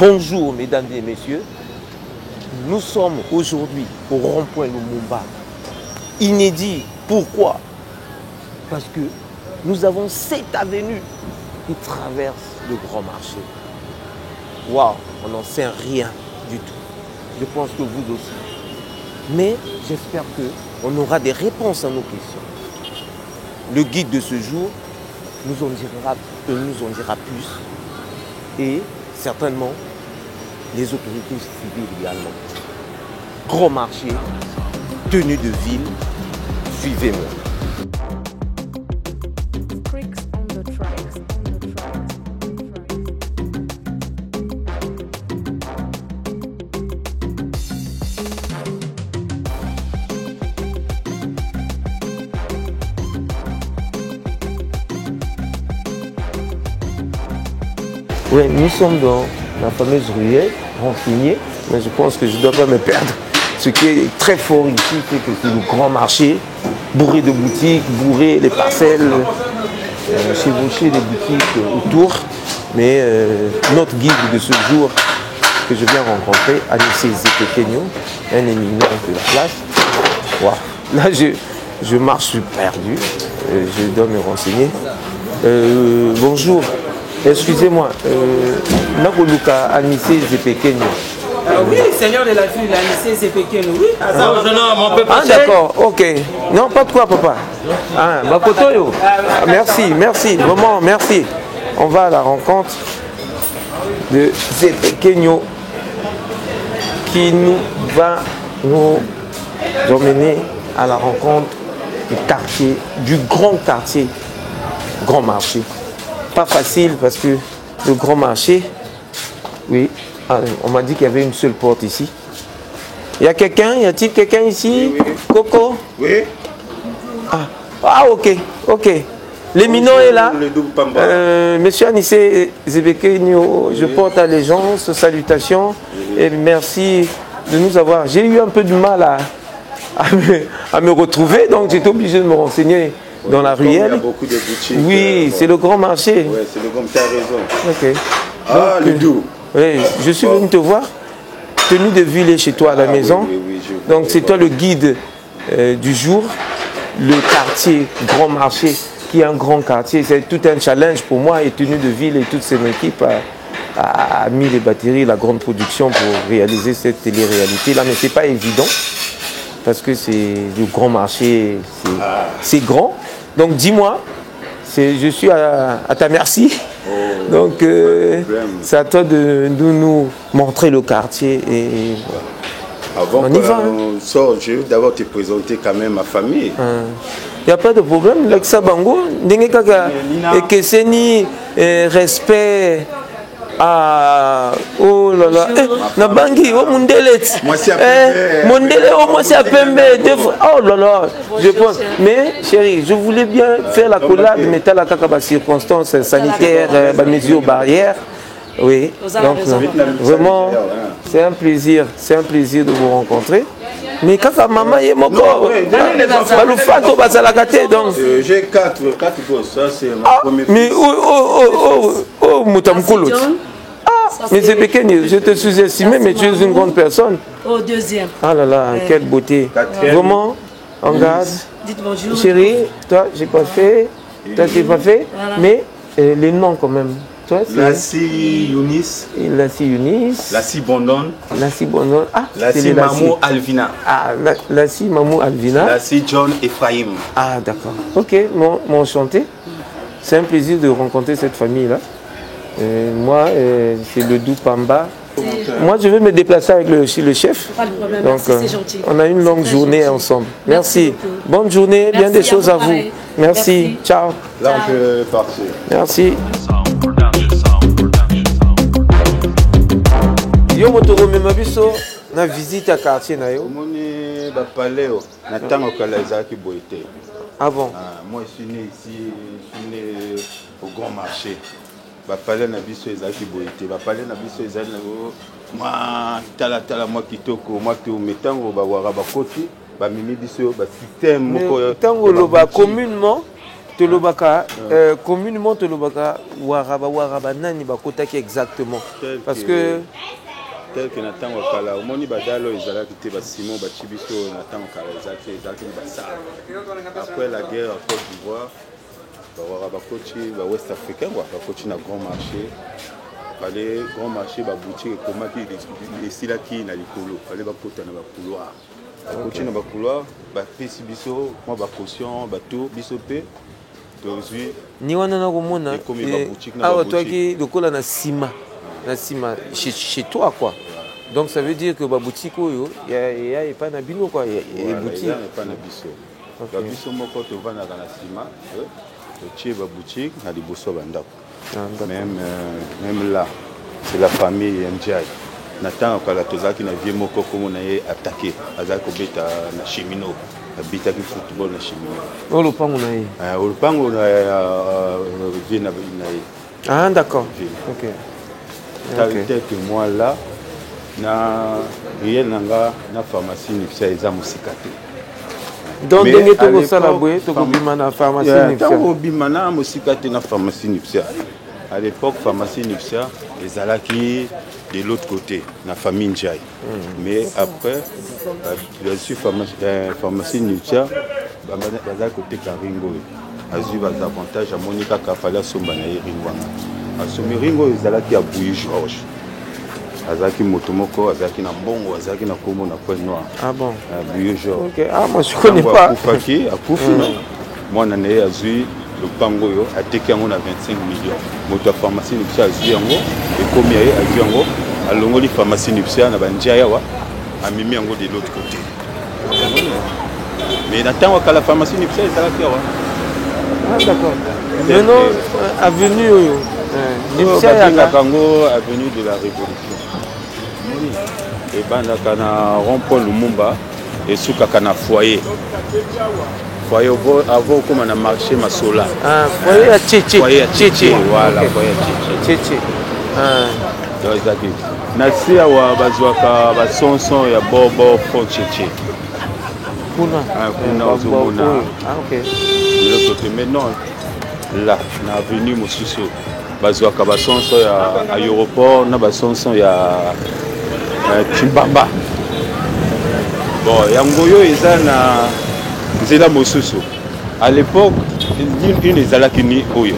Bonjour mesdames et messieurs, nous sommes aujourd'hui au rond-point Lumumba. Inédit, pourquoi? Parce que nous avons cette avenue qui traverse le grand marché. Waouh, on n'en sait rien du tout. Je pense que vous aussi. Mais j'espère qu'on aura des réponses à nos questions. Le guide de ce jour nous en dira plus. Et certainement, les autorités civiles également. Grand marché, tenue de ville, suivez-moi. Oui, nous sommes dans la fameuse ruelle renseignée, mais je pense que je ne dois pas me perdre. Ce qui est très fort ici, c'est que c'est le grand marché, bourré de boutiques, bourré les parcelles, chevauché des boutiques autour. Mais notre guide de ce jour que je viens rencontrer, Anissé Zepekenyo, un éminent de la place. Wow. Là, je marche, je suis perdu, je dois me renseigner. Bonjour. Excusez-moi, Nakoluka Anissé Zepekenyo. Oui, seigneur de la ville, Anissé Zepekenyo, oui. Ah d'accord, ok. Non, pas de quoi, papa. Ah, Bakotoyo. Merci, vraiment, merci. On va à la rencontre de Zepekenyo qui va nous emmener à la rencontre du quartier, du grand quartier, grand marché. Pas facile parce que le grand marché, oui, on m'a dit qu'il y avait une seule porte ici. Il y a quelqu'un, y a-t-il quelqu'un ici? Oui. Coco? Oui. Ah, ok. L'éminent est là. Monsieur Anissé Zepekenyo, je porte allégeance, salutations et merci de nous avoir. J'ai eu un peu de mal à me retrouver, donc j'étais obligé de me renseigner. Dans la ruelle. Il y a beaucoup de boutiques. Oui, c'est le grand marché. Oui, c'est le grand, tu as raison. Ok. Ah, le doux. Oui, je suis venu te voir. Tenue de ville chez toi à la maison. Oui, donc c'est toi le guide du jour. Le quartier, grand marché, qui est un grand quartier. C'est tout un challenge pour moi. Et Tenue de ville et toute son équipe a mis les batteries, la grande production pour réaliser cette télé-réalité. Là, mais ce n'est pas évident. Parce que c'est le grand marché, c'est grand. Donc dis-moi, je suis à ta merci. Donc c'est à toi de nous montrer le quartier. Et avant qu'on sorte, je veux d'abord te présenter quand même ma famille. Il n'y a pas de problème. Lexa Bango, respect. Ah, oh là là. Nabangi, oh Mundelet. Mondele, oh moi c'est à Pembe. Oh là là. Je pense. Mais chérie, je voulais bien faire la collab, mais t'as la caca circonstances sanitaires, mesures barrières. Oui. Donc vraiment, c'est un plaisir de vous rencontrer. Mais quand maman est mon corps, j'ai 4 gosses, ça c'est ma première. Mais Moutamkoulou. Mais Zepekenyo, je te sous-estimé, mais tu es une grande personne. Au deuxième. Ah là là, quelle beauté. Vraiment, en garde. Dites bonjour. Chérie, toi, j'ai pas fait. Toi, j'ai pas fait. Voilà. Mais les noms quand même. Lassi Younis. Lassi Younis. Lassi Bondon. Lassi Bondon. Ah, Lassi Mamou Alvina. Ah, Lassi Mamou Alvina. Lassi John Ephraim. Ah, d'accord. Ok, mon enchanté. C'est un plaisir de rencontrer cette famille-là. Moi, c'est le Doux Pamba. Moi, je vais me déplacer avec le chef. Pas de problème. Donc, merci, c'est gentil. On a une longue journée ensemble. Merci. Bonne journée, bien des choses à vous. Merci. Ciao. Là, on peut partir. Merci. Yo motoro memabiso na visite à quartier na yo. Moni ba palais na tango kala ezaki boité. Ah bon? Moi je suis né ici, je suis né au Grand Marché. Ba palais na biso ezaki boité. Ba palais na biso ezali na moi tala moi kitoko, moi to metango ba wara ba koti, ba mimi biso ba système moko tango loba communément te lobaka communément te lobaka waraba nani ba kotaki exactement parce que tel que na tango kala omoni badalo ezalaki te ba Simon ba Chibiso na tango kala ezalaki ba sa après la guerre en Côte d'Ivoire ba waraba koti ba West Africain ba koti na Grand Marché. Fallait Grand Marché ba boutique komaki esilaki na likolo fallait ba kota na ba couloir koti na ba couloir ba pesi biso moi ba caution ba tout biso pe tozui ni wana na komona ah toi qui lokola na sima chez toi quoi. Donc ça veut dire que ba boutique oyo ya pas na bino quoi et boutique pas na biso ba biso moko to vana na sima tie ba boutique na liboso bandako. Même là, c'est la famille MJ. Nathan kala tozaki na vie moko komo na ye attaqué. Azako beta na chemino. Habita ki football na chemino. O lopango na ye. O lopango na vie na ye. Ah d'accord. OK. Tel que moi là na rien nanga na pharmacie Nipsia eza musikate. Donc ndenge to sala boye to bima na pharmacie Nipsia. To bima na musikate na pharmacie Nipsia. À l'époque, pharmacie Nipsia, les alaki de l'autre côté, la famille Ndjaï. Mais après, je suis pharmacie Nipsia, je suis côté Karingo. Je suis des avantages à Monica Kafala Somba na Ringwanga. À Somiringo, les alaki à Bouilly Georges. Azaki Motomoko, Azaki Nambongo, Azaki Nakomo, na Pointe Noire. Ah bon? Bouilly Georges. Ok, ah moi je connais pas. Koufaki, à Koufino. Moi, je suis Azui. Le Pangoyo a été à 25 millions. Moto pharmacie Nipsia a yango et comme a yango a longoli pharmacie Nipsia na banjaya wa a mimi yango de l'autre côté. Mais n'attend qu'à la pharmacie Nipsia est à la terre. Ah d'accord. Maintenant avenue Nipsia ya Kango avenue de la Révolution. Et banda kana rond-point Lumumba et souka kana foyer. Avant comme on a marché Masola. Ah, foyer à Tchétché. Foyer à Tchétché. Voilà, foyer à Tchétché. Ah. Donc exactement. Nasi awa bazwaka basonson ya bobo fond Tchétché. Kuna. Ah, kuna ozomona. Ah, OK. De l'autre côté maintenant là, na avenue Mosusu. Bazwaka basonson ya aéroport na basonson ya Timbamba. Bon, yangoyo eza na Zela Mosusu. À l'époque, l'une des Alakini Oyo.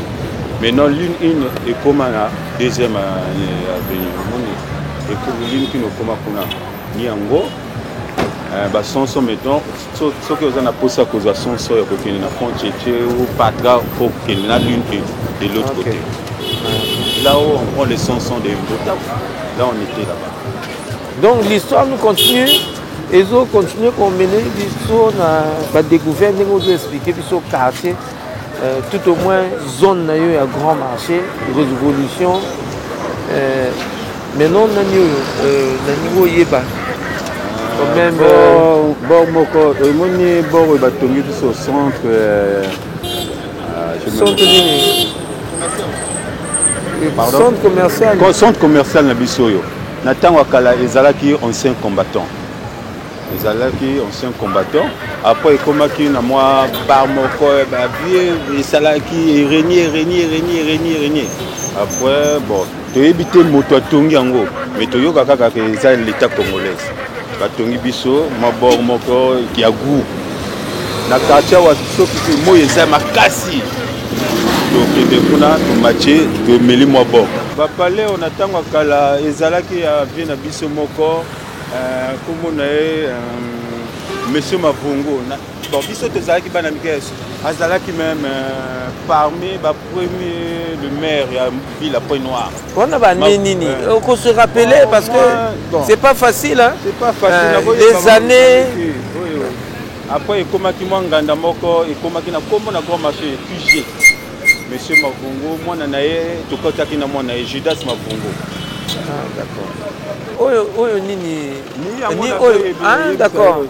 Maintenant, l'une est comme la deuxième avenue. Et que l'une qui nous comme ni Ango, Basonso maintenant, ce que vous en avez posé à cause de son soeur, pour qu'il y ait un frontière ou patra, pour qu'il y ait l'une de l'autre côté. Là où on prend les sons des Mbota, là on était là-bas. Donc l'histoire nous continue. Ils ont continué à mener l'histoire à découvrir, nous expliquer sur le quartier, tout au moins zone à grand marché, révolution. Maintenant, on a niveau Yeba. Quand même. Au centre. Centre commercial. Centre commercial na Bisoyo. Nathan Wakala ezalaki ancien combattant. Ezalaki ancien combattant. Après komaki na moi bar moko ba bien ezalaki régner. Après bon, to éviter moto atongi yango, mais to yoka kaka ke za l'état congolais. Ba tongi biso mabor moko ki a goût. Na quartier wa soki mo eza makasi. Donc de kuna to matché to meli mo bon. Ba palais on attend kala ezalaki ya bien na biso moko comme on a monsieur Mavungo bon biso to zalaki bana mikes azalaki même parmi ba premier le maire ya ville à Pointe Noire. On a ba nini on se rappeler parce que c'est pas facile hein. C'est pas facile des années. Après il komaki nganda moko il komaki na kombo na grand marché QG. Monsieur Mavungo, moi naye tokotaki na moi na Judas Mavungo. Ah d'accord. Oyo nini. Ah, d'accord.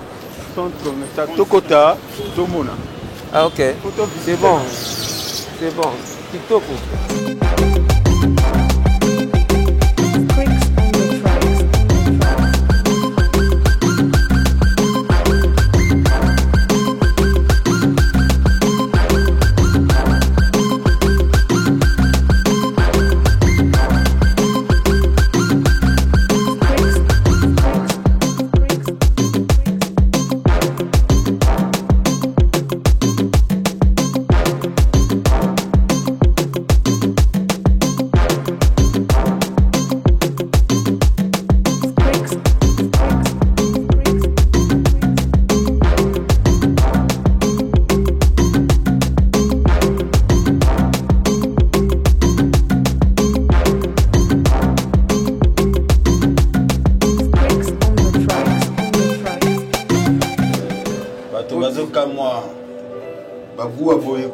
Tokota, Tomona. Ah, ok. C'est bon. C'est bon. TikTok.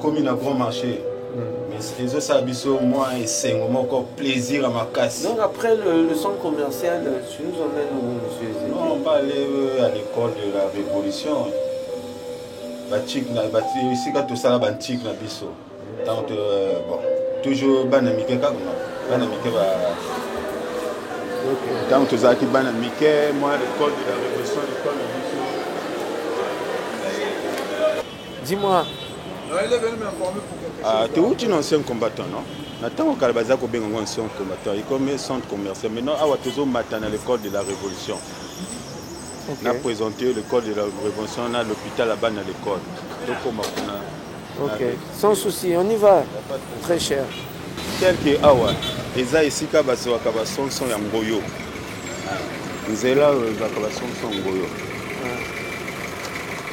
Comme un grand marché. Mais les autres habitants, moi, c'est encore plaisir à ma casse. Donc après le centre commercial, tu nous emmènes où, monsieur Zé? Non, on va aller à l'école de la Révolution. Ici, quand tout ça, là, bantique na biso. Bon, toujours banamike comme banamike va. Tant que ça qui banamike, moi, l'école de la Révolution, l'école de biso. Dis-moi. Tu es un ancien combattant, non? Maintenant, on a un ancien combattant. Il est comme un centre commercial. Maintenant, on matin à l'école de la Révolution. On a présenté l'école de la Révolution, on a l'hôpital là-bas dans l'école. Ok, sans souci, on y va. Très cher. Tel que Awa, les ici, quand on sont en Goyo. Nous sommes là, sont en Goyo.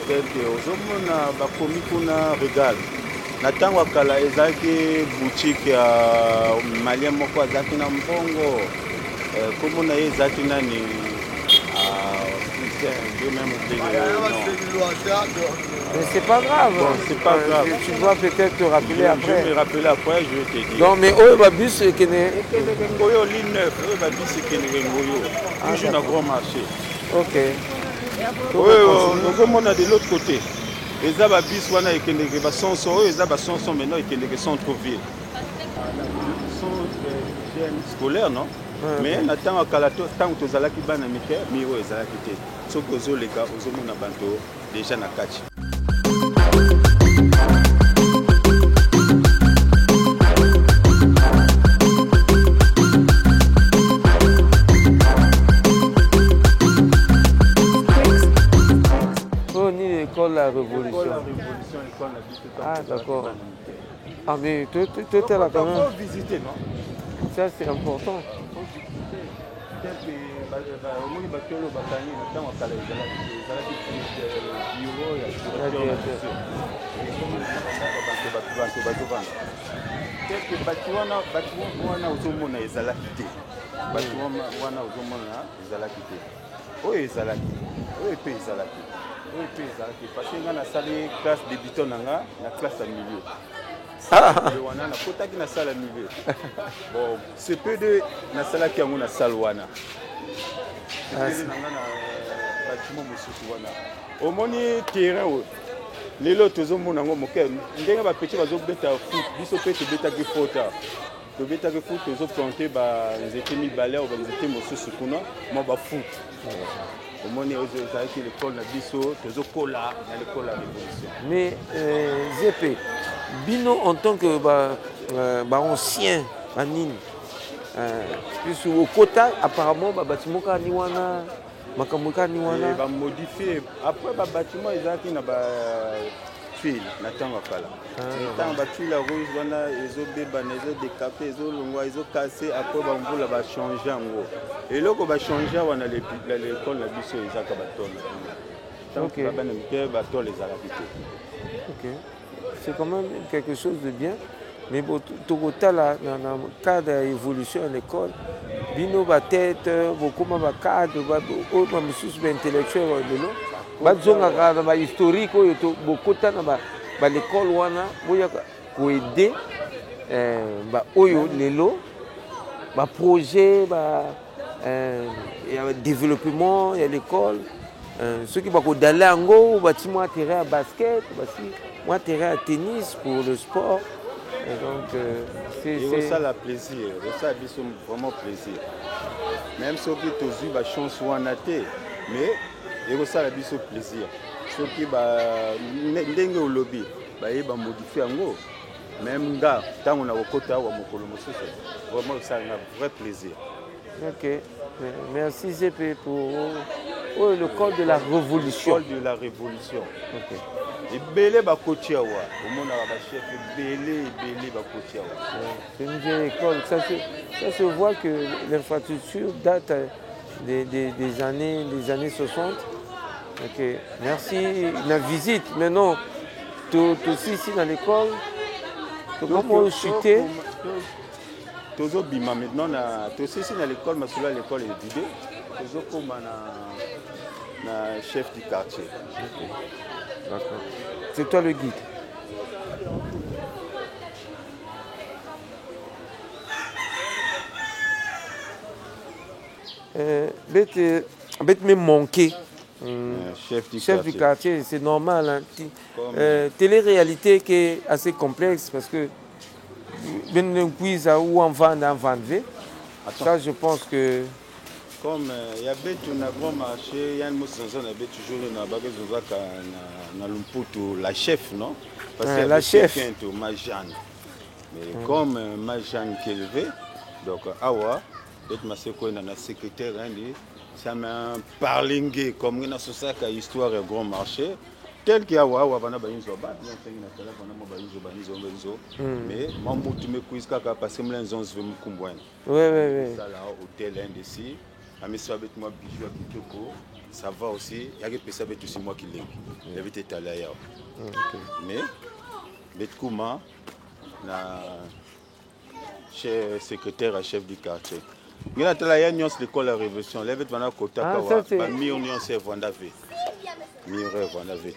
Tel que aux hommes, on a commis qu'on a regardé. Natango kala ezaki boutique ya malien moko azaki na mbongo comme on a ezaki nani mais c'est pas grave. Bon, c'est pas grave. Tu dois peut-être te rappeler après. Je vais me rappeler après, je vais te dire. Non mais oyo babus kene Ngoyo ligne 9, oyo babus kene Ngoyo. Toujours dans grand marché. OK. Oui, on a de l'autre côté. Les ababis wana ekendeke ba sonson les abasonson maintenant ekendeke centre-ville. Scolaire non? Mais natanga kala to tango tozalaki bana mike mi o ezalaki te. Soko ozoleka ozomona banto déjà na kati. La Révolution. Ah d'accord. Ah mais tu es là quand même. Il faut visiter, non? Ça c'est important. Parce que dans la salle classe débutant dans la classe à milieu. On a côté qui na salle à milieu. Bon, c'est peu de na salle qui a na salle wana. C'est na bâtiment monsieur wana. Au moni terrain les lots aux hommes nango moké. Ndenga ba petit bazo beta foot, biso pe te beta ki fota. To beta ki foot aux planter ba nzete mi balé ou ba nzete mosusu kuna, mo ba foot. Mais ZP, Bino en tant que ancien, puis au quota, apparemment, bâtiment Kaniwana, Makamuka Niwana. Il va modifier. Après, le bâtiment, ils ont une tuile. Tant que tuile rouge, ils ont décapé, ils ont cassé. Après, ils vont changer en gros. Et là, on va changer on a l'école, la biseau, ils ont bâton. Tant que les ok. C'est quand même quelque chose de bien. Mais pour tout dans le cadre d'évolution à l'école, bino ba tête, beaucoup de cadre, beaucoup de intellectuels de l'eau. Bazonga kana ba historique beaucoup de l'école wana boya ko aider ba oyo lelo ba projet ba il y a le développement, il y a l'école. Ceux qui vont d'aller en Go, bâtiment à terrain à basket, moi terrain à tennis pour le sport. Et donc, c'est ça le plaisir, ça c'est vraiment plaisir. Même ceux qui ont eu la chance ou en athée, mais c'est ça le plaisir. Ceux qui ont au lobby, ils vont modifier en Go. Même là, tant on a au côté, vraiment ça un vrai plaisir. Ok, merci ZP pour le code de la révolution. Le code de la révolution. Ok. Et belé ba kotia wa. Au monde a ba chef belé ba kotia wa. C'est une vieille école. Ça se voit que l'infrastructure date des années 60. Ok, merci. La visite maintenant, tout aussi ici dans l'école. Comment chuter? Tozo bima maintenant na tozo ici dans l'école, mais cela l'école est vidée. Tozo comme na chef du quartier. Okay. D'accord. C'est toi le guide. Bête me manquer. Chef du quartier, c'est normal. Hein. Télé-réalité qui est assez complexe parce que ben quiz ou en vente. Ça, je pense que. Comme il y a un grand marché, il y a une toujours dans Lumputu, la chef, non? Parce que la chef. Majane. Mais comme Majane qui est élevé, donc Awa, ma secrétaire, ça m'a parlé comme une association histoire et grand marché. Tel qu'il y a Awa, mais mon tu me quiz parce que je me suis oui. Ça là, hôtel ici. Ça va aussi. Il y a des personnes qui sont moi qui l'ai. Il y avait été allé ailleurs. Mais, Betkouma, secrétaire à chef du quartier. Il y a une l'école la révolution. Il y a une côté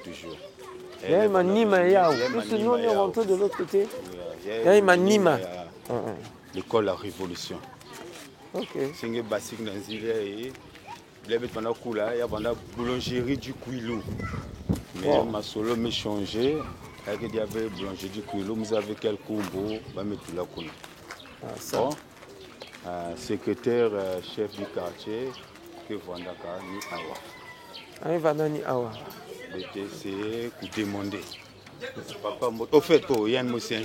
toujours. Il y a un Nima. Nous on est rentré de l'autre côté. Il y a un Nima. L'école la révolution. Ok. C'est une basique dans il y a une boulangerie du Kouilou. Mais ma solo m'a changé. Il y avait boulangerie du Kouilou. Vous avez quel combo? Secrétaire chef du quartier que Vandaka ni Awa. Vandani Awa. C'est pour demander. Papa, au fait, il y a un monsieur.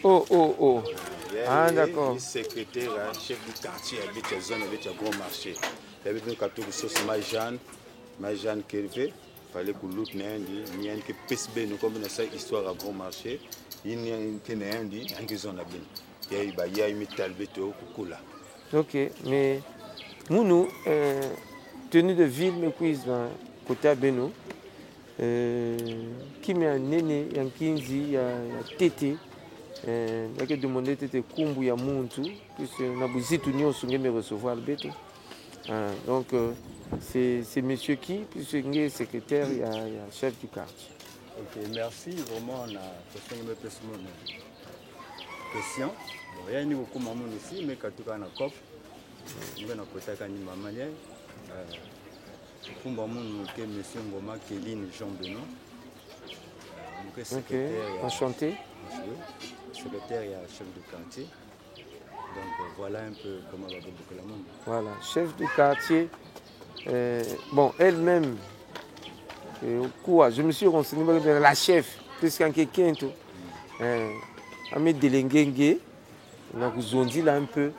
Oh. Ah, d'accord. Secrétaire, chef du quartier, avec la zone, avec le grand marché. Il y avait une carte de sauce Majane Kelvé. Il fallait que l'autre n'ait rien que PSB, nous comme ça, histoire à grand marché. Il n'y a rien dit, il y a une zone à bien. Il y a une métal béto, là. Ok, mais nous, tenue de ville, mais quiz dans côté à Beno, qui met un néné, il y a un Kinzi, il y a Tété. Il y a demandé de Kumbu ya Muntu, puisque on a besoin de me recevoir le béton. Donc, c'est monsieur qui, puisque il est secrétaire, il y a chef du quartier. Ok, merci. Vraiment, on a posé une question. Il y a une beaucoup de monde ici, mais quand on a un cop, on a côté à une manière. Pour que monsieur Ngoma Kéline Jean Benoît. Ok, enchanté. Secrétaire et chef du quartier. Donc voilà un peu comment va beaucoup le monde. Voilà, chef du quartier. Bon, elle-même, je me suis renseigné vers la chef, puisqu'en quelqu'un, Amé Delengenge, on a dit là un peu.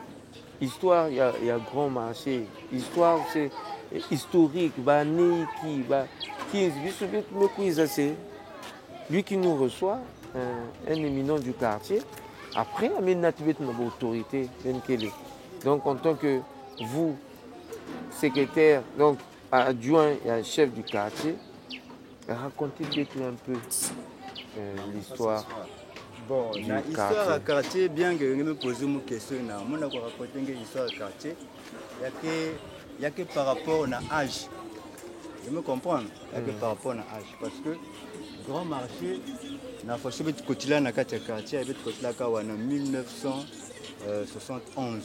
Histoire, il y a grand marché. Histoire, c'est historique. C'est lui qui nous reçoit. Un éminent du quartier. Après, il y a une autorité. Donc, en tant que vous, secrétaire, donc adjoint et chef du quartier, racontez un peu l'histoire. Bon, l'histoire du quartier, bien que je me pose une question, je vais raconter l'histoire du quartier. Il n'y a que par rapport à l'âge. Je me comprends. Il n'y a que par rapport à l'âge. Parce que grand marché, na façon de côté na quartier avec côté là en 1971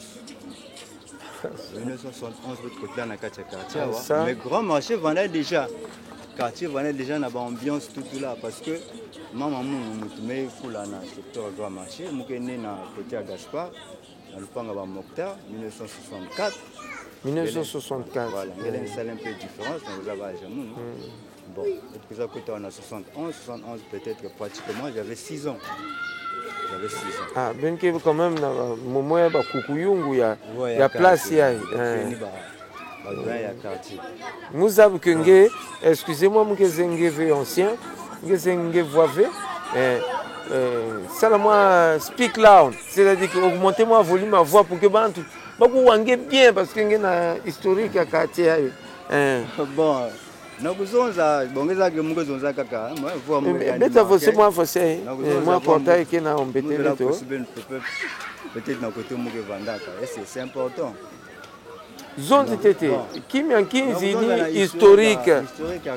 1971 votre côté là na quartier quartier Ça. mais grand marché vendait déjà quartier vendait déjà na ambiance tout là parce que maman mutume kula na secteur grand marché mukene na côté à Gaspard na lupanga ba Mokhtar 1964 1964. voilà il y a une salle un peu différente dans les avages bon depuis à côté on a 71 peut-être que pratiquement j'avais 6 ans. J'avais 6 ans. Ah, ben que quand même na moment ya ba kukuyungu ya place ya nous avons que excusez-moi mon que ancien que voix ça la moi speak loud, c'est-à-dire que augmentez-moi volume ma voix pour que bantu beaucoup wange bien parce que na historique ya quartier bon na kuzonza bongeza ke mungu zonza kaka moi voix moi beta você moi contact que na ombete to peut-être na côté mungu vandaka et c'est important. Zone tete kimya kinzi ni historique à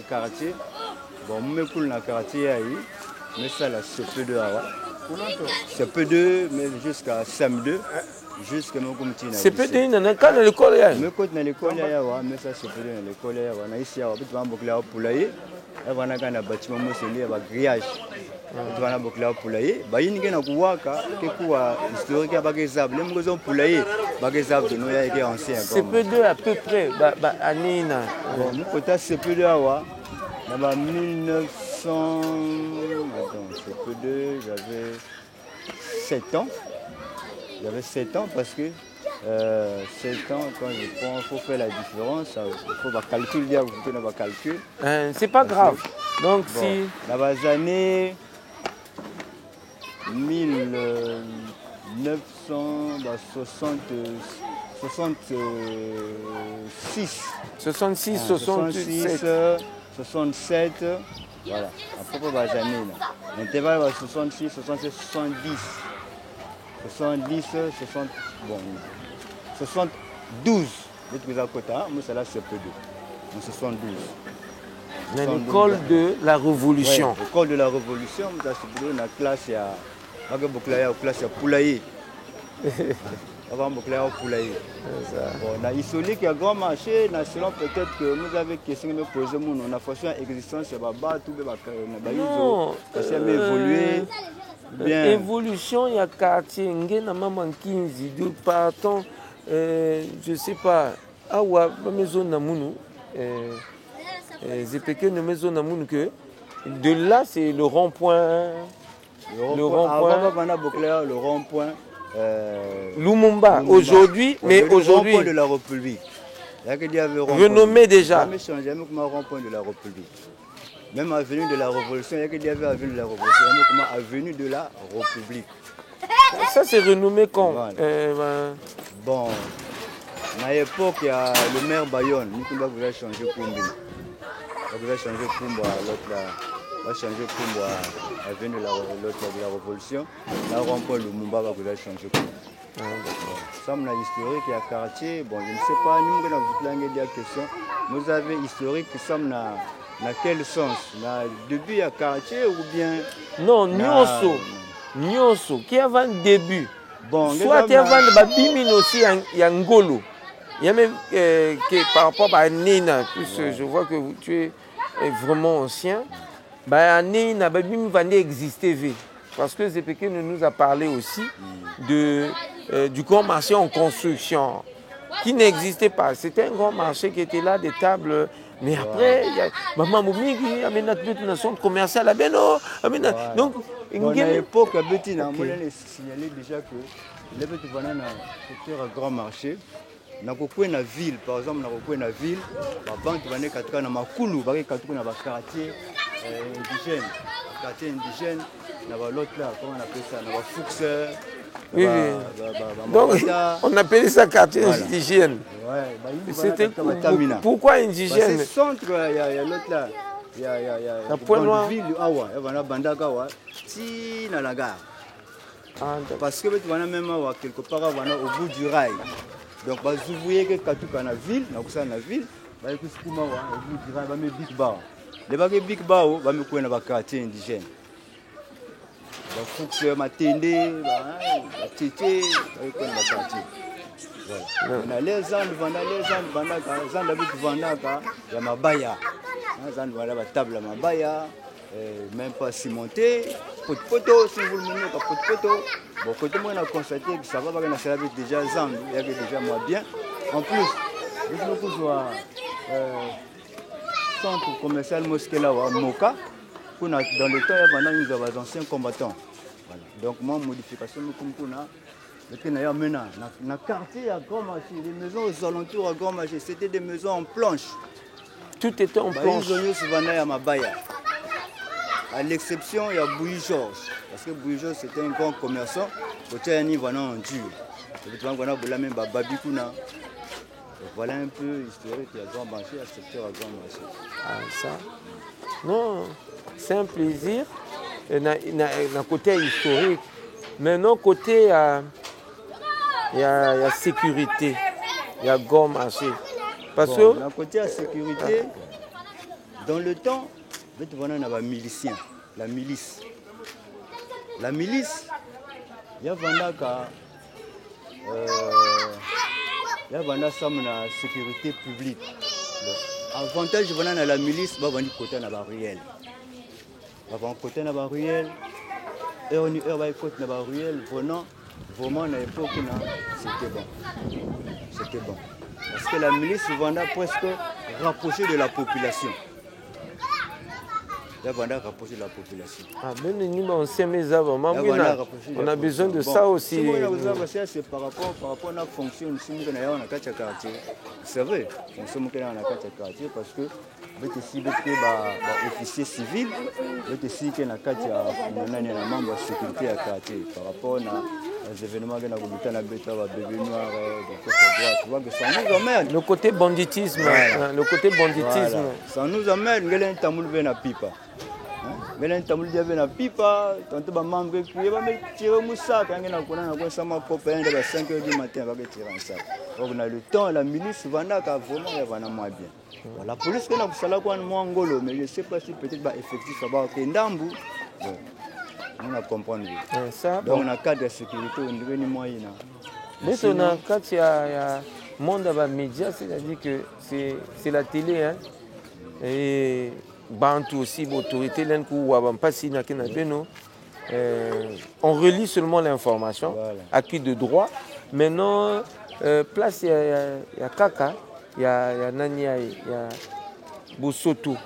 quartier bon me cool na quartier aí mais ça là CP2 awa CP2 mais jusqu'à SEM2 jusqu'à mon comité na CP2 na quand l'école ya me côté na l'école ya wa mais ça CP2 na l'école ya wa na ici awa bitu bambokla poulailler et wana kana bâtiment mo seli ba grillage bitu wana bokla poulailler ba yini ke na kuwaka ke kuwa historique ya ba kezab le mo zo poulailler ba kezab de no ya ke ancien CP2 à peu près ba anina bon mon côté CP2 awa na ba 1900 attends CP2 j'avais 7 ans. J'avais 7 ans parce que 7 ans, quand je prends, il faut faire la différence. Il faut calculer, vous pouvez calcul. C'est pas grave. Donc bon, si... Dans les années 1966. 66, 67. 67, voilà. À propos des années. L'intervalle va 66, 67, 70. 70, 60, bon, 72. Moi, c'est là, c'est peu de. 72. L'école de la Révolution. Ouais, l'école de la Révolution, c'est la classe, il y a classe poulailler. Avant Bouclair poulailler. Bon, on a isolé qu'il y a grand marché, selon peut-être que nous avons question de poser, on a fait une existence, c'est pas tout, non, ça a évolué. Bien. Évolution, il y a quartier, il y a maman 15, d'où partons, je sais pas, à la maison Namounou, c'est que la maison Namounou que de là c'est le rond-point. Le rond-point. Le rond-point. Lumumba, aujourd'hui, mais aujourd'hui. Le rond-point de la République. Renommé déjà. Jamais comme un rond-point de la République. Même avenue de la Révolution, il y a qu'il y avait avenue de la Révolution, comment avenue de la République. Ça c'est renommé quand bon, à l'époque, il y a le maire Bayonne, nous pouvons changer Kumbi. On va changer Kumba, l'autre là, on va changer Kumba, avenue de la Révolution. Là, on peut le Mumba va changer Kumba. Ça, on a historique, il y a quartier. Bon, je ne sais pas, nous avons des questions. Nous avons historique, nous sommes dans quel sens? Début, il y a quartier ou bien. Non, Nyonso, qui avant le début. Bon, soit tu as vendu Babimino aussi, il y a Ngolo. Il y a même par rapport à Nina, puisque je vois que tu es vraiment ancien. Nina, Babim Vandé existait. Parce que Zepeke nous a parlé aussi du grand marché en construction, qui n'existait pas. C'était un grand marché qui était là, des tables. Mais après, il y a Maman Moumi qui a une centre commercial à Beno. Donc, à l'époque, on a signalé déjà que les petits bananes c'était un grand marché. Na kokwe na ville, par exemple, na kokwe na ville, la banque va naître na makulu, va naître na quartier indigène, quartier indigène, na l'autre là, comment on appelle ça, na Fuchs. Oui. Donc, on appelait ça quartier indigène. C'était pourquoi indigène? C'est centre, il y a l'autre là, il y a la ville, awa, il y a Bandakawa, si na la gare. Parce que tu vas même quelque part au bout du rail. Donc, vous voyez que quand tu es dans la ville, au bout du rail, il y a Big Bar. Les Big Bar, il y a un quartier indigène. Il y a Matende, il y a Tété, il y a quartier. Voilà. Les zandes avec Vandaka, il y a Mabaya. Les zandes voilà la table à Mabaya, même pas cimenté, pot si vous le menez, pas pot. Bon, côté moi on a constaté que ça va, parce qu'on a déjà zandes, il y avait déjà moins bien. En plus, nous avons centre commercial Mosquée là, à Moka. Dans le temps, nous avons des anciens combattants. Voilà. Donc, moi, modification, nous avons maintenant, dans le quartier à Grand Marché, les maisons aux alentours à Grand Marché, c'était des maisons en planche. Tout était en planche. À l'exception, il y a Bouilly Georges. Parce que Bouilly Georges, c'était un grand commerçant. Côté Annie, voilà en dur. Voilà un peu l'historique à Grand Marché, à ce secteur à Grand Marché. Ah, ça. Non, c'est un plaisir. D'un côté historique. Mais non, côté, il y a sécurité. Il y a Grand Marché. Parce que. D'un côté, la sécurité, dans le temps, on a un milicien, la milice. La milice, il y a la sécurité publique. Avantage de la milice, c'est que côté de la ruelle. Avant côté de la ruelle, et on y a côté de la ruelle, vraiment, à l'époque, c'était bon. C'était bon. Parce que la milice vendait presque rapprochée de la population. Rapproché de la population. Ah, on a besoin de ça aussi. C'est par rapport à la fonction de quartier. C'est vrai, fonction de quartier parce que si officier civil, si il y a un membre de sécurité à quartier par rapport aux événements que nous avons bébé noir, ça nous emmène. Le côté banditisme. Voilà. Le côté banditisme. Voilà. Ça nous emmène, nous avons un tamoul à pipa. Mais un tamoul à pipa, tant que membre qui va me tirer un sac, quand on a sama copain de 5 h du matin, va tirer un sac. On a le temps, la milice va vraiment moins bien. La police qui a fait quoi en Angola, mais je ne sais pas si peut-être effectif va avoir Ndambu. On a compris. Donc on a cadre de sécurité, on devient moyen. Mais on a quand il y a monde dans les médias, c'est-à-dire que c'est la télé, hein. Et Bantu aussi, l'autorité, on relie seulement l'information, acquis de droit. Maintenant, place, il y a Kaka, il y a Nania, il y a Bosoto.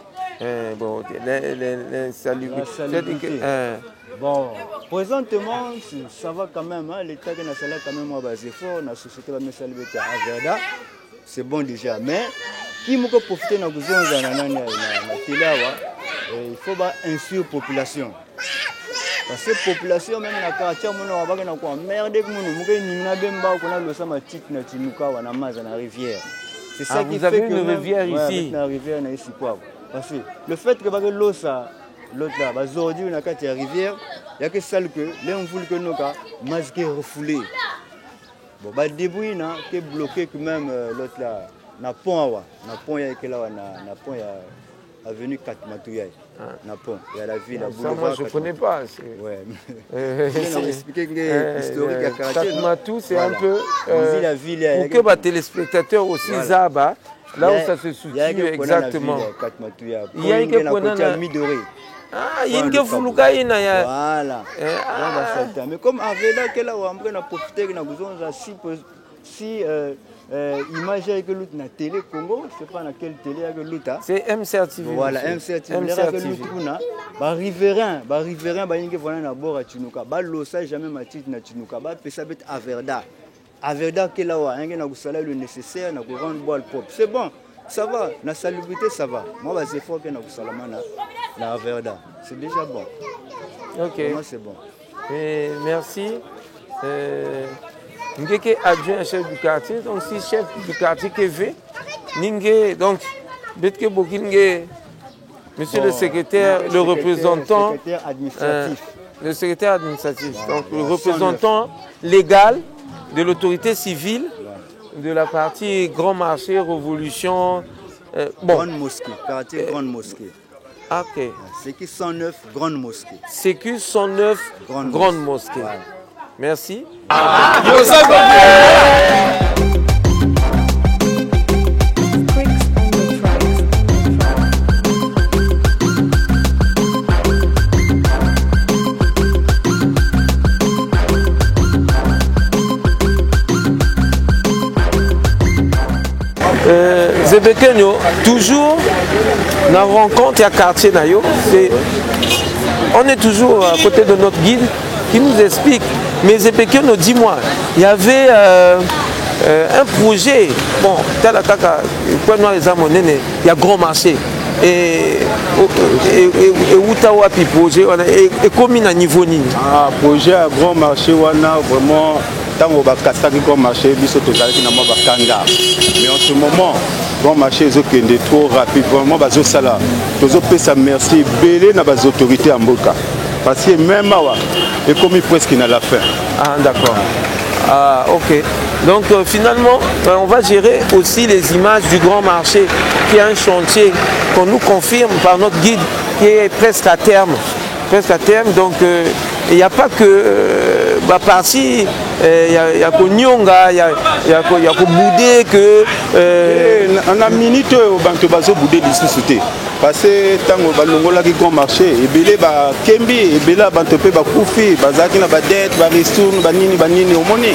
Bon, bon, présentement, ça va quand même. Hein, l'État qui a quand même des efforts, la société va mettre ça à Verda. C'est bon déjà. Mais qui m'a profité de la télé, il faut instruire la population. Parce que la population, même dans le quartier, on a merde, la rivière. C'est ça qui fait que une rivière ici. La rivière ici. Parce que le fait que l'eau, l'autre là, aujourd'hui, on a la rivière, il y a que celle que les on voulait que nous masquer refoulé. Bon, bah débrouille na qui est bloqué que même l'autre là, na pont il y a que là na pont il y a avenue Katmatouya. Na pont, il y a la ville à boulevard. Ça moi je connais pas. Ouais. C'est expliquer que historique à Karachi. Katmatou c'est un peu la ville pour que les téléspectateurs aussi Zaba là où ça se situe exactement. Il y a une côté Midoré. Ah, il y a une fuluka ina ya. Voilà. Mais comme Aveda que là on a profité que na besoin si image avec l'autre na télé Congo, c'est pas na quelle télé avec l'autre. C'est MCRTV. Voilà, MCRTV. Ba riverain ba yinge voilà na bora Chinuka. Ba losa jamais matite na Chinuka. Ba pesa bet Averda. Averda que là wa yinge na kusala le nécessaire na ko rendre bois propre. C'est bon. Ça va, la salubrité ça va. Moi, les efforts que nous avons la Verda, c'est déjà bon. Ok. Moi, c'est bon. Et merci. Ngeke adjoint chef du quartier, donc si chef du quartier qui veut, Ninge, donc, Betke Bokinge, monsieur le secrétaire, le représentant. Le secrétaire administratif. Le secrétaire administratif, donc le représentant légal de l'autorité civile. De la partie Grand Marché, Révolution. Grande mosquée, quartier Grande mosquée. Ok. Sécu 109, Grande mosquée. Sécu 109, Grande mosquée. Voilà. Merci. Zebekenyo, toujours dans la rencontre à quartier Nayo, on est toujours à côté de notre guide qui nous explique. Mais Zebekenyo, dis-moi, il y avait un projet, bon, tel il y a gros marché. Et Outawapi projet, et comme il a niveau ni. Ah, projet à grand marché, vraiment. Tant qu'on va casser le grand marché, mais en ce moment, le grand marché est trop rapide. Vraiment, merci belé dans les autorités en Boka. Parce que même là, il est presque à la fin. Ah, d'accord. Ah, ok. Donc finalement, on va gérer aussi les images du grand marché, qui est un chantier qu'on nous confirme par notre guide, qui est presque à terme. Presque à terme, donc il n'y a pas que par-ci, il y a que Nyonga, il y a que Boudé, que... On a minute au banque bazo Boudé de société. Parce que tant que le grand marché, et belé ba Kembi, et belé ba Topé ba Koufi, ba Zaki na ba dette, ba Ristoun, ba Nini, au moni.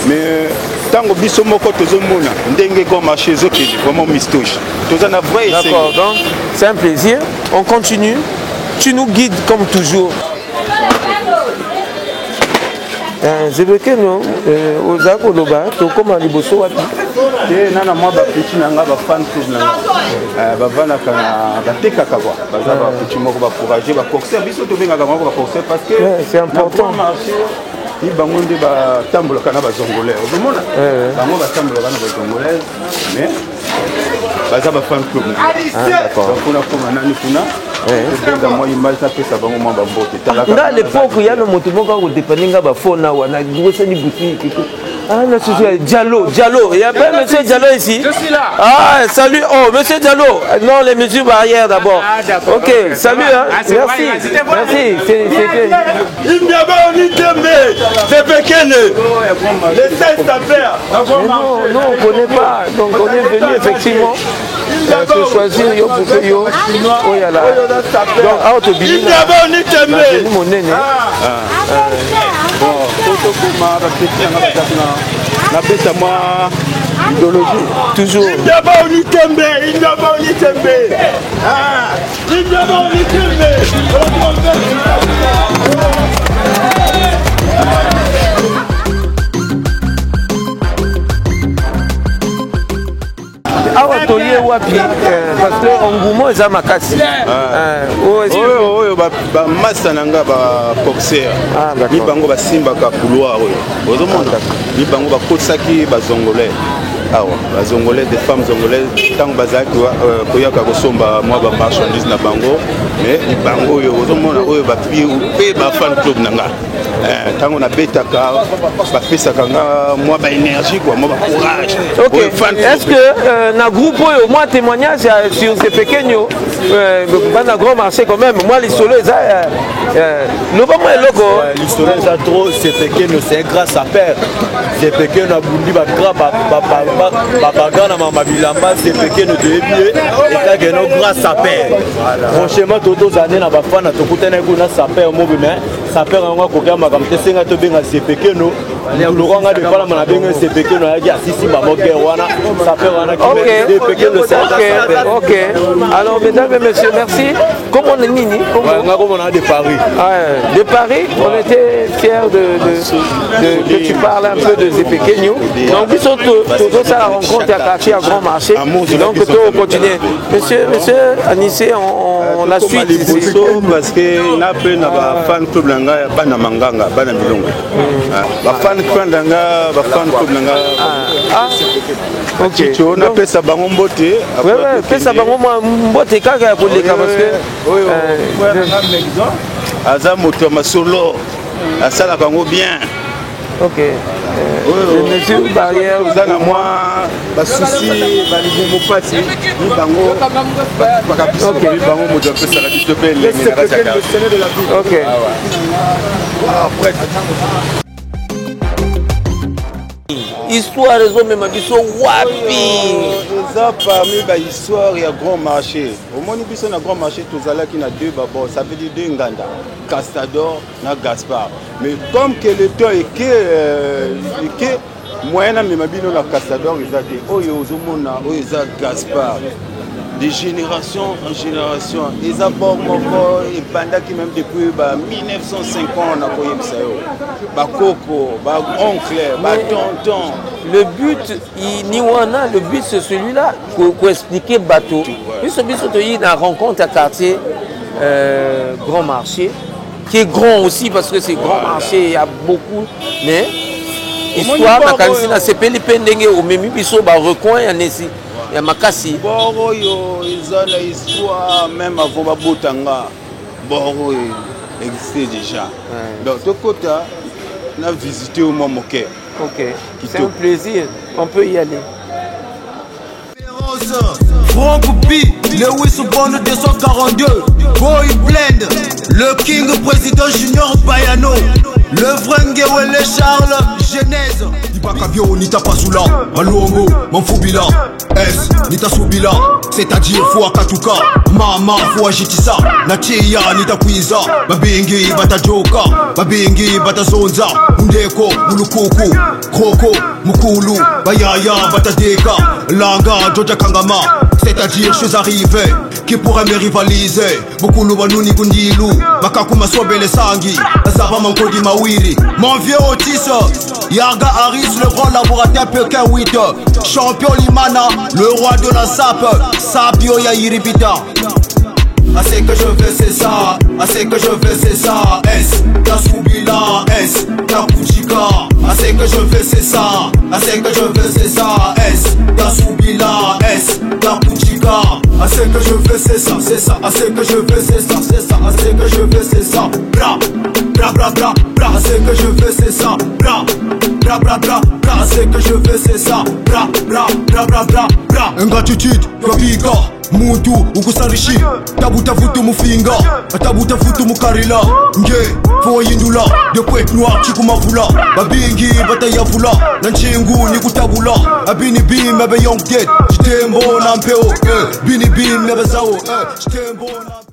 Mais tant que biso moko tozomona, ndenge grand marché zokeli, vraiment mistouche. Tozana vrai. D'accord, donc c'est un plaisir. On continue. Tu nous guides comme toujours. Zebekenyo, Ozako Loba, tu comment les bossos wapi? Nana moi bapeti nanga ba fan club nanga. Ba vana kana bateka kawa. Baza ba petit moko ba courager ba corser biso to benga moko ba corser parce que c'est important. Ni bango nde ba tambola kana ba zongolais. Omona? Bango ba tambola kana ba zongolais mais baza ba fan club. D'accord. Donc on a comme nani kuna. À l'époque, il y a le motomoka qui dépendait de la faune. Ah, Diallo, il y a pas monsieur Diallo ici. Je suis là. Ah, salut. Oh, monsieur Diallo. Non, les mesures barrières d'abord. Ah, d'accord. Ok, salut. Hein. Merci. Merci. Non, on ne connaît pas. Donc, on est venu effectivement se choisir pour que yo. Oh, il y a là. Donc, autobili. Mon néné. On appelle ça moi idéologie. Toujours. Awa toye wapi parce que engouement eza makasi. Oyo ba massa nanga ba boxer. Ni bango ba simbaka couloir oyo. Ozomona. Ni bango ba kotsaki ba zongolais. Awa ba zongolais des femmes zongolaises tant bazaki koyaka kosomba moi ba marchandise na bango mais ni bango oyo ozomona oyo ba pe ba fan club nanga. Tango na betaka ba pesaka nga moi ba énergie quoi, moi ba courage. OK. Est-ce que na groupe oyo moi témoignage sur ces pequeños bana grand marché quand même moi les solo ça le bon moi logo l'histoire ça trop c'est pequeño c'est grâce à père c'est pequeño na bundi ba grand papa na mama bilamba c'est pequeño de bien et que no grâce à père franchement tous années na ba fana to kutana ko na sa père mo mais sa père nga ko kama comme te senga to benga c'est pequeño le ronga de fala na benga c'est pequeño ya sisi ba mo wana sa père wana qui c'est pequeño c'est OK. Alors mesdames et messieurs, merci. Comment on est Nini? On a de Paris. De Paris, on était fiers que tu parles un peu de Zebekenyo. Donc, ils sont tous à la rencontre à quartier à Grand Marché. Donc, on continue. Monsieur Anissé, on la suite ici. Parce que n'a pas fan club langa, pas na manganga, pas na bilongo. Fan club langa, fan club langa. OK. On appelle ça bango mbote. Oui, pesa bango mbote kaka ya koleka parce que aza moto masolo asala bango bien. OK. Les mesures barrières dans la moi ba souci ba libo pati ni bango ba kapisa bango moto pesa la biso pe les OK. Après histoire des hommes biso wapi ça parmi ba histoire ya grand marché au moni biso na grand marché tozala qui na deux babo ça veut dire deux nganda Castador na Gaspard mais comme que le temps est que moyen amema bino na Casador eza te oyo ozomona oyo eza Gaspard de génération en génération eza bor moko ebandaki même depuis 1950 na koyebisa yo bakoko baoncle batonton. Le but niwana, le but c'est celui-là pour expliquer bateau. Biso toyi na rencontre à quartier Grand Marché qui est grand aussi parce que c'est grand marché, il y a beaucoup mais histoire na kanisi na sepeli pendenge au memi biso ba recoin ya nesi ya makasi boro yo eza la histoire même avant babotanga boro existait déjà. Donc tokota na visiter au moment moké. OK, c'est un plaisir, on peut y aller. Franck B, Lewis Bond 242, Boy Blend, le King Président Junior Bayano, le vrai Ngewele Charles Genèse. Dibakabio Nita Pasula, Alongo, Manfoubila, S, Nita Soubila, c'est-à-dire Foua Katuka, Mama Foua Jitisa, Natia Nita Kwiza, Babingi Bata Joka, Babingi Bata Zonza, Ndeko, Mulukuku, Kroko, Mukulu, Bayaya Bata Deka, Langa, Joja Kangama, c'est-à-dire je suis arrivé, qui pourrait me rivaliser. Beaucoup nous banuni kundilu, Makakuma Sobele Sangi, Azaba Mankodi Mawiri, mon vieux Otis, Yarga Harris, le grand laboratoire Pekin 8, champion Limana, le roi de la sape, Sapio Yairibita. Ah c'est que je veux c'est ça, ah c'est que je veux c'est ça, S, ta Soubila, S, ta Kuchika. Ah c'est que je veux c'est ça, ah c'est que je veux c'est ça, S, ta Soubila, S, ta Kuchika. Ah c'est que je veux c'est ça, ah c'est que je veux c'est ça, ah c'est que je veux c'est ça, bra, bra bra bra bra, ah c'est que je veux c'est ça, bra, bra bra bra bra, ah c'est que je veux c'est ça, bra, bra bra bra bra bra. Ingratitude, Yobiga. Muntu ukusarishi tabuta futu mufinga tabuta futu mukarila nge fo yindula de poète noir chikumavula babingi batayavula nanchingu nikutabula abini bim abe young dead chitembo na mpeo bini bim nebezawo chitembo na